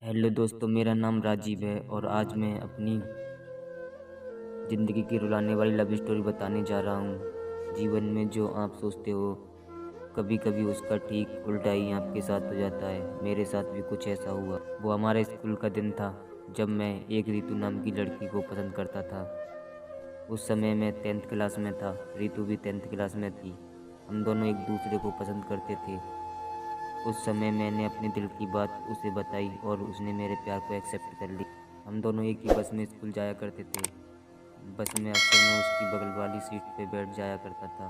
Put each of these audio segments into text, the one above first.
Hello दोस्तों, मेरा नाम राजीव है और आज मैं अपनी ज़िंदगी की रुलाने वाली लव स्टोरी बताने जा रहा हूँ। जीवन में जो आप सोचते हो, कभी कभी उसका ठीक उल्टा ही आपके साथ हो जाता है। मेरे साथ भी कुछ ऐसा हुआ। वो हमारे स्कूल का दिन था जब मैं एक रितु नाम की लड़की को पसंद करता था। उस समय मैं 10th क्लास में था, रितु भी 10th क्लास में थी। हम दोनों एक दूसरे को पसंद करते थे। उस समय मैंने अपने दिल की बात उसे बताई और उसने मेरे प्यार को एक्सेप्ट कर ली। हम दोनों एक ही बस में स्कूल जाया करते थे। बस में अक्सर मैं उसकी बगल वाली सीट पे बैठ जाया करता था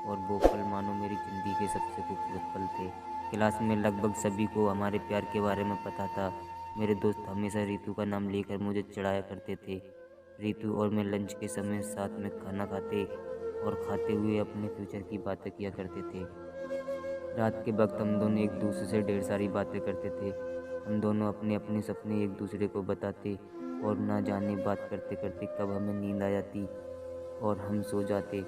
और वो पल मानो मेरी ज़िंदगी के सबसे खूबसूरत पल थे। क्लास में लगभग सभी को हमारे प्यार के बारे में पता था। मेरे दोस्त हमेशा रितु का नाम लेकर मुझे चिढ़ाया करते थे। रितु और मैं लंच के समय साथ में खाना खाते और खाते हुए अपने फ्यूचर की बातें किया करते थे। रात के वक्त हम दोनों एक दूसरे से ढेर सारी बातें करते थे। हम दोनों अपने अपने सपने एक दूसरे को बताते और ना जाने बात करते करते कब हमें नींद आ जाती और हम सो जाते।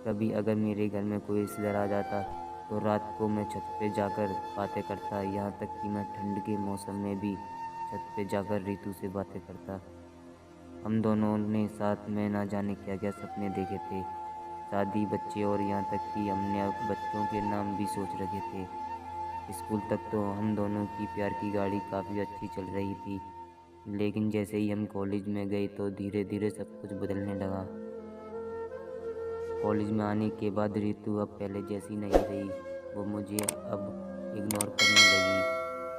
कभी अगर मेरे घर में कोई रिश्तेदार आ जाता तो रात को मैं छत पे जाकर बातें करता, यहाँ तक कि मैं ठंड के मौसम में भी छत पे जाकर रितु से बातें करता। हम दोनों ने साथ में ना जाने क्या क्या सपने देखे थे, शादी, बच्चे और यहाँ तक कि हमने अब बच्चों के नाम भी सोच रखे थे। स्कूल तक तो हम दोनों की प्यार की गाड़ी काफ़ी अच्छी चल रही थी, लेकिन जैसे ही हम कॉलेज में गए तो धीरे धीरे सब कुछ बदलने लगा। कॉलेज में आने के बाद रितु अब पहले जैसी नहीं रही। वो मुझे अब इग्नोर करने लगी।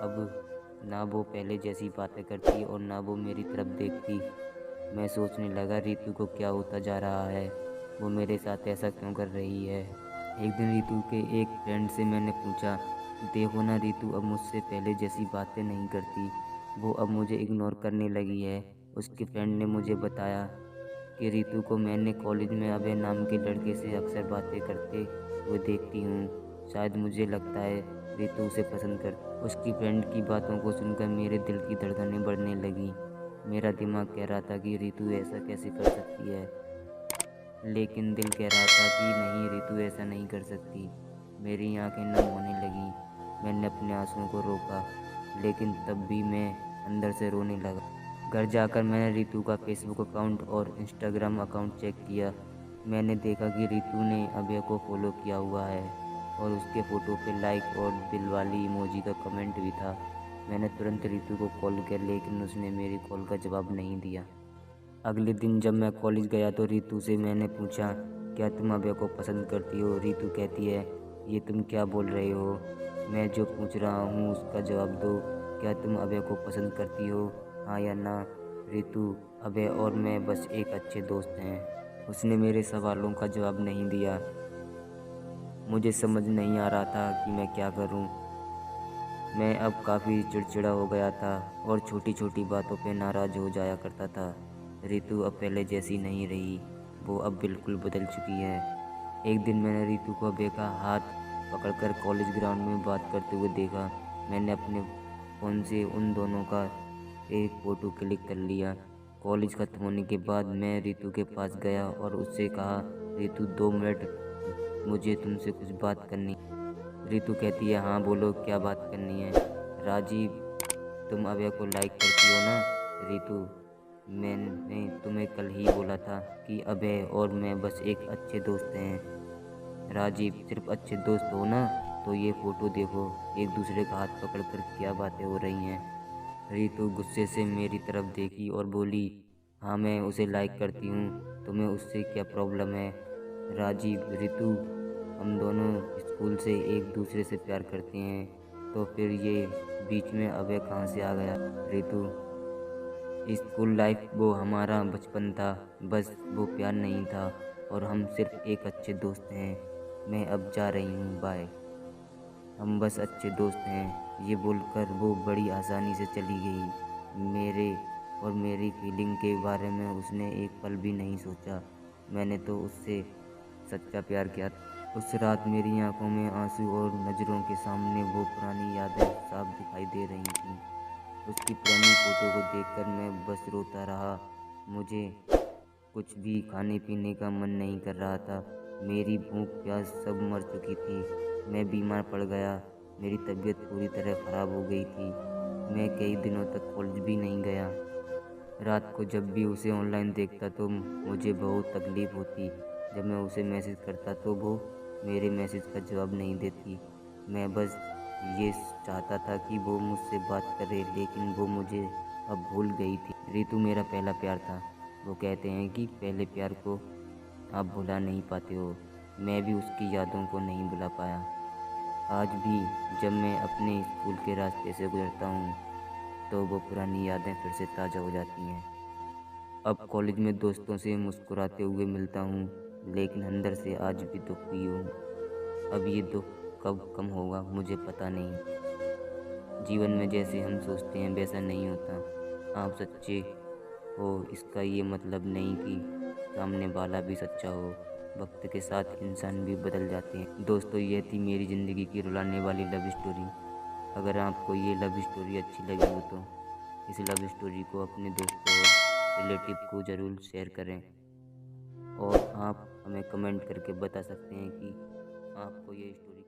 अब ना वो पहले जैसी बातें करती और ना वो मेरी तरफ देखती। मैं सोचने लगा रितु को क्या होता जा रहा है, वो मेरे साथ ऐसा क्यों कर रही है। एक दिन रितु के एक फ्रेंड से मैंने पूछा, देखो ना, रितु अब मुझसे पहले जैसी बातें नहीं करती, वो अब मुझे इग्नोर करने लगी है। उसके फ्रेंड ने मुझे बताया कि रितु को मैंने कॉलेज में अभय नाम के लड़के से अक्सर बातें करते हुए देखती हूँ। शायद मुझे लगता है रितु उसे पसंद कर। उसकी फ्रेंड की बातों को सुनकर मेरे दिल की धड़कनें बढ़ने लगी। मेरा दिमाग कह रहा था कि रितु ऐसा कैसे कर सकती है, लेकिन दिल कह रहा था कि नहीं, रितु ऐसा नहीं कर सकती। मेरी आंखें नम होने लगीं। मैंने अपने आंसुओं को रोका, लेकिन तब भी मैं अंदर से रोने लगा। घर जाकर मैंने रितु का फेसबुक अकाउंट और इंस्टाग्राम अकाउंट चेक किया। मैंने देखा कि रितु ने अभय को फॉलो किया हुआ है और उसके फ़ोटो पे लाइक और दिल वाली इमोजी का कमेंट भी था। मैंने तुरंत रितु को कॉल किया, लेकिन उसने मेरी कॉल का जवाब नहीं दिया। अगले दिन जब मैं कॉलेज गया तो रितु से मैंने पूछा, क्या तुम अभय को पसंद करती हो? रितु कहती है, ये तुम क्या बोल रहे हो? मैं जो पूछ रहा हूँ उसका जवाब दो। क्या तुम अभय को पसंद करती हो, हाँ या ना? रितु, अभय और मैं बस एक अच्छे दोस्त हैं। उसने मेरे सवालों का जवाब नहीं दिया। मुझे समझ नहीं आ रहा था कि मैं क्या करूं। मैं अब काफ़ी चिड़चिड़ा हो गया था और छोटी छोटी बातों पे नाराज़ हो जाया करता था। रितु अब पहले जैसी नहीं रही, वो अब बिल्कुल बदल चुकी है। एक दिन मैंने रितु को अभय का हाथ पकड़कर कॉलेज ग्राउंड में बात करते हुए देखा। मैंने अपने फ़ोन से उन दोनों का एक फ़ोटो क्लिक कर लिया। कॉलेज ख़त्म होने के बाद मैं रितु के पास गया और उससे कहा, रितु 2 मिनट, मुझे तुमसे कुछ बात करनी। रितु कहती है, हाँ बोलो, क्या बात करनी है? राजीव, तुम अभय को लाइक करती हो ना? रितु, मैंने तुम्हें कल ही बोला था कि अभय और मैं बस एक अच्छे दोस्त हैं। राजीव, सिर्फ अच्छे दोस्त हो ना? तो ये फ़ोटो देखो, एक दूसरे का हाथ पकड़कर क्या बातें हो रही हैं। रितु गुस्से से मेरी तरफ देखी और बोली, हाँ मैं उसे लाइक करती हूँ, तुम्हें उससे क्या प्रॉब्लम है? राजीव, रितु, हम दोनों स्कूल से एक दूसरे से प्यार करते हैं, तो फिर ये बीच में अभय कहाँ से आ गया? रितु, स्कूल लाइफ वो हमारा बचपन था, बस वो प्यार नहीं था और हम सिर्फ एक अच्छे दोस्त हैं। मैं अब जा रही हूँ, बाय। हम बस अच्छे दोस्त हैं, ये बोलकर वो बड़ी आसानी से चली गई। मेरे और मेरी फीलिंग के बारे में उसने एक पल भी नहीं सोचा। मैंने तो उससे सच्चा प्यार किया। उस रात मेरी आंखों में आंसू और नज़रों के सामने वो पुरानी यादें साफ दिखाई दे रही थीं। उसकी पुरानी फ़ोटो को देखकर मैं बस रोता रहा। मुझे कुछ भी खाने पीने का मन नहीं कर रहा था। मेरी भूख प्यास सब मर चुकी थी। मैं बीमार पड़ गया। मेरी तबीयत पूरी तरह ख़राब हो गई थी। मैं कई दिनों तक कॉलेज भी नहीं गया। रात को जब भी उसे ऑनलाइन देखता तो मुझे बहुत तकलीफ़ होती। जब मैं उसे मैसेज करता तो वो मेरे मैसेज का जवाब नहीं देती। मैं बस ये चाहता था कि वो मुझसे बात करे, लेकिन वो मुझे अब भूल गई थी। रितु मेरा पहला प्यार था। वो कहते हैं कि पहले प्यार को आप भुला नहीं पाते हो। मैं भी उसकी यादों को नहीं भुला पाया। आज भी जब मैं अपने स्कूल के रास्ते से गुजरता हूँ तो वो पुरानी यादें फिर से ताज़ा हो जाती हैं। अब कॉलेज में दोस्तों से मुस्कुराते हुए मिलता हूँ, लेकिन अंदर से आज भी दुखी हूँ। अब ये दुख कब कम होगा मुझे पता नहीं। जीवन में जैसे हम सोचते हैं वैसा नहीं होता। आप सच्चे हो इसका ये मतलब नहीं कि सामने वाला भी सच्चा हो। वक्त के साथ इंसान भी बदल जाते हैं। दोस्तों, ये थी मेरी ज़िंदगी की रुलाने वाली लव स्टोरी। अगर आपको ये लव स्टोरी अच्छी लगी हो तो इस लव स्टोरी को अपने दोस्तों और रिलेटिव को ज़रूर शेयर करें। और आप हमें कमेंट करके बता सकते हैं कि आपको ये स्टोरी